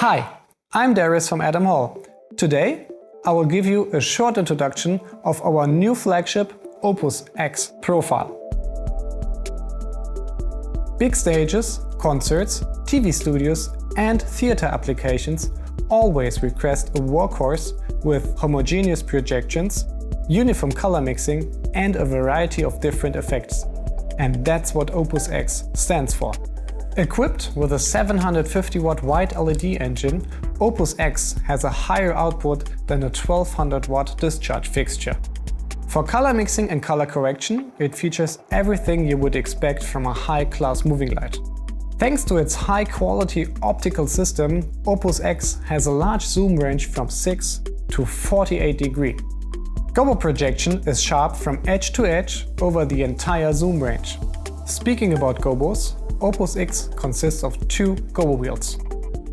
Hi, I'm Darius from Adam Hall. Today, I will give you a short introduction of our new flagship Opus X profile. Big stages, concerts, TV studios and theater applications always request a workhorse with homogeneous projections, uniform color mixing and a variety of different effects. And that's what Opus X stands for. Equipped with a 750 watt wide LED engine, Opus X has a higher output than a 1200 watt discharge fixture. For color mixing and color correction, it features everything you would expect from a high-class moving light. Thanks to its high-quality optical system, Opus X has a large zoom range from 6 to 48 degrees. Gobo projection is sharp from edge to edge over the entire zoom range. Speaking about gobos, Opus X consists of two gobo wheels.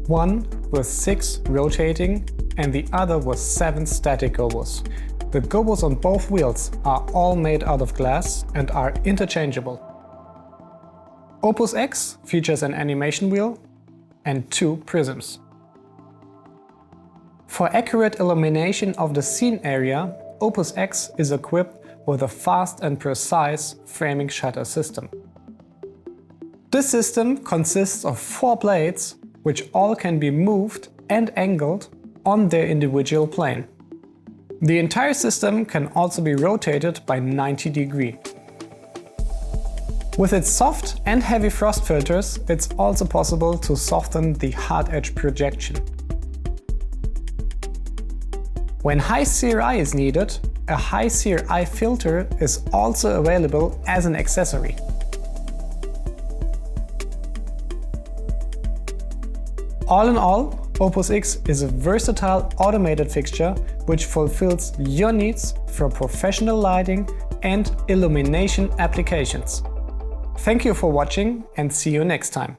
One with 6 rotating and the other with 7 static gobos. The gobos on both wheels are all made out of glass and are interchangeable. Opus X features an animation wheel and 2 prisms. For accurate illumination of the scene area, Opus X is equipped with a fast and precise framing shutter system. This system consists of 4 blades, which all can be moved and angled on their individual plane. The entire system can also be rotated by 90 degrees. With its soft and heavy frost filters, it's also possible to soften the hard edge projection. When high CRI is needed, a high CRI filter is also available as an accessory. All in all, Opus X is a versatile automated fixture which fulfills your needs for professional lighting and illumination applications. Thank you for watching and see you next time.